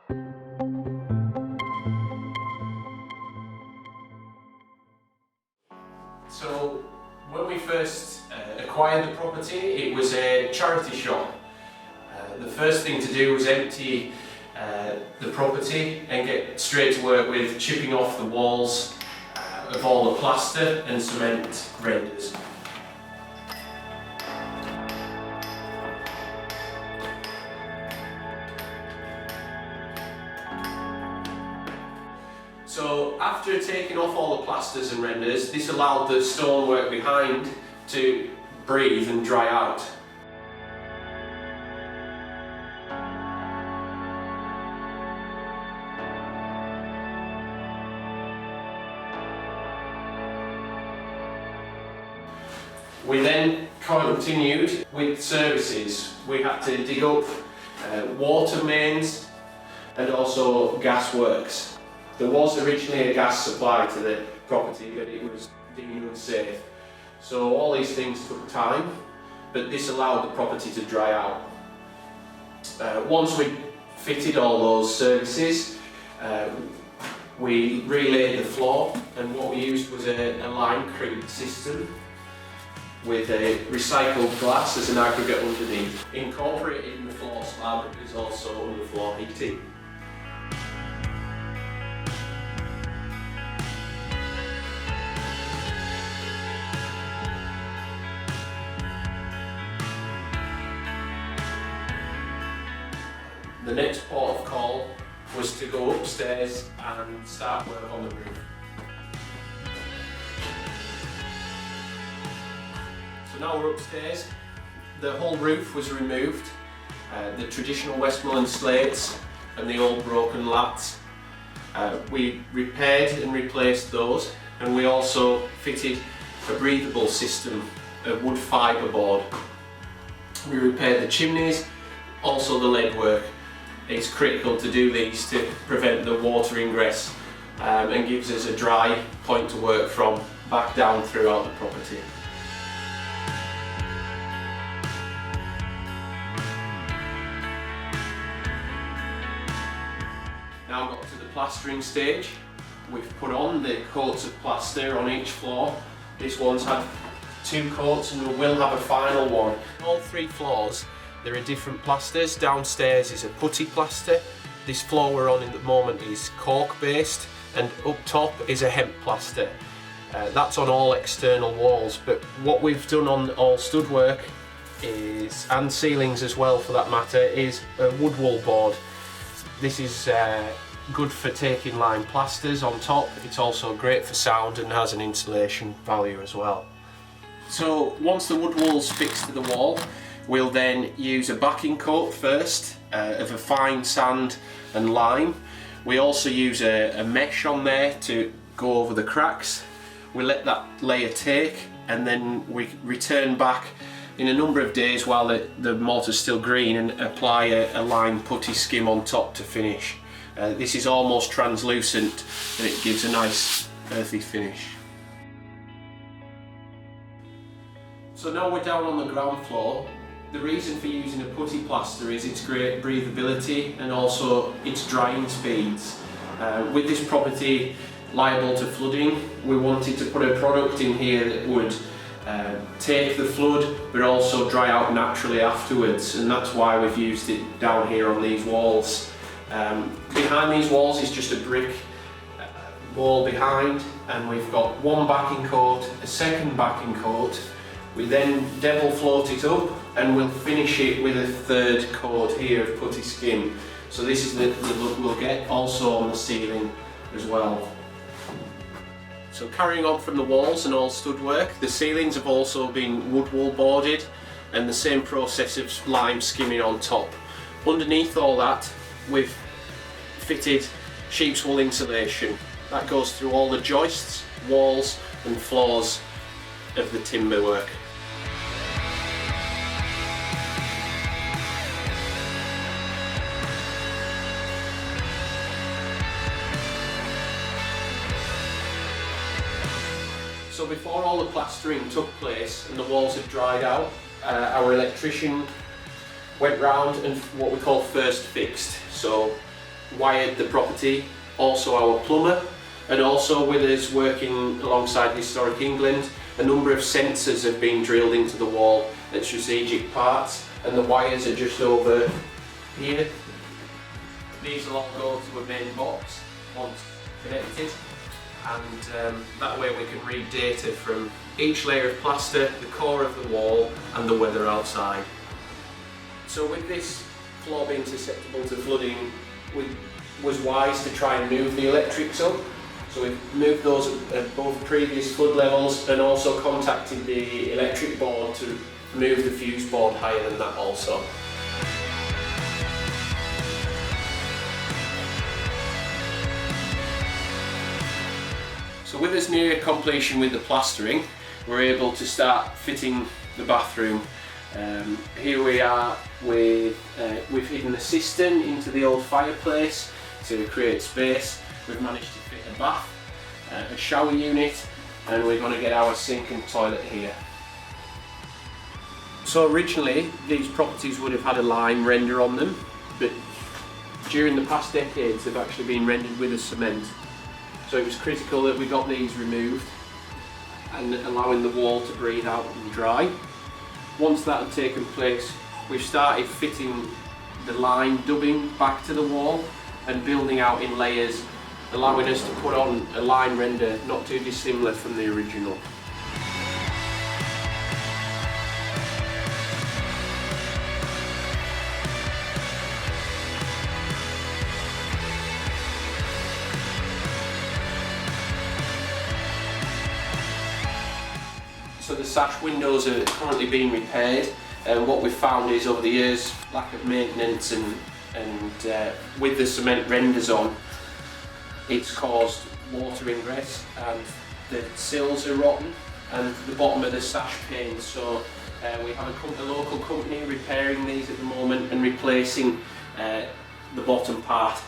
So when we first acquired the property, it was a charity shop. The first thing to do was empty the property and get straight to work with chipping off the walls of all the plaster and cement renders. So after taking off all the plasters and renders, this allowed the stonework behind to breathe and dry out. We then continued with services. We had to dig up water mains and also gas works. There was originally a gas supply to the property, but it was deemed unsafe. So all these things took time, but this allowed the property to dry out. Once we fitted all those services, we relaid the floor, and what we used was a limecrete system with a recycled glass as an aggregate underneath. Incorporated in the floor slab is also underfloor heating. The next port of call was to go upstairs and start work on the roof. So now we're upstairs. The whole roof was removed, the traditional Westmoreland slates and the old broken lats. We repaired and replaced those, and we also fitted a breathable system, a wood fibre board. We repaired the chimneys, also the lead work. It's critical to do these to prevent the water ingress and gives us a dry point to work from back down throughout the property. Now got to the plastering stage. We've put on the coats of plaster on each floor. This one's had 2 coats and we will have a final one. All 3 floors there are different plasters. Downstairs is a putty plaster. This floor we're on at the moment is cork based, and up top is a hemp plaster. That's on all external walls, but what we've done on all stud work is, and ceilings as well for that matter, is a wood wool board. This is good for taking lime plasters on top. It's also great for sound and has an insulation value as well. So once the wood wool's fixed to the wall, we'll then use a backing coat first of a fine sand and lime. We also use a mesh on there to go over the cracks. We let that layer take, and then we return back in a number of days while the mortar's still green and apply a lime putty skim on top to finish. This is almost translucent and it gives a nice earthy finish. So now we're down on the ground floor. The reason for using a putty plaster is its great breathability and also its drying speeds. With this property liable to flooding, we wanted to put a product in here that would take the flood but also dry out naturally afterwards, and that's why we've used it down here on these walls. Behind these walls is just a brick wall behind, and we've got one backing coat, a second backing coat. We then devil float it up and we'll finish it with a third coat here of putty skim. So this is the look we'll get also on the ceiling as well. So carrying on from the walls and all stud work, the ceilings have also been wood wool boarded, and the same process of lime skimming on top. Underneath all that we've fitted sheep's wool insulation. That goes through all the joists, walls and floors of the timber work. So before all the plastering took place and the walls had dried out, our electrician went round and what we call first fixed. So wired the property, also our plumber, and also with us working alongside Historic England, a number of sensors have been drilled into the wall at strategic parts, and the wires are just over here. These will all go to a main box once connected, and that way we can read data from each layer of plaster, the core of the wall and the weather outside. So with this floor being susceptible to flooding, we was wise to try and move the electrics up. So we've moved those above previous flood levels and also contacted the electric board to move the fuse board higher than that also. So with us near completion with the plastering, we're able to start fitting the bathroom. Here we are with, we've hidden a cistern into the old fireplace to create space. We've managed to fit a bath, a shower unit, and we're going to get our sink and toilet here. So originally these properties would have had a lime render on them, but during the past decades they've actually been rendered with a cement. So it was critical that we got these removed and allowing the wall to breathe out and dry. Once that had taken place, we've started fitting the lime dubbing back to the wall and building out in layers, allowing us to put on a line render not too dissimilar from the original. So the sash windows are currently being repaired, and what we've found is over the years lack of maintenance and with the cement renders on, it's caused water ingress and the sills are rotten and the bottom of the sash panes. So we have a local company repairing these at the moment and replacing the bottom part.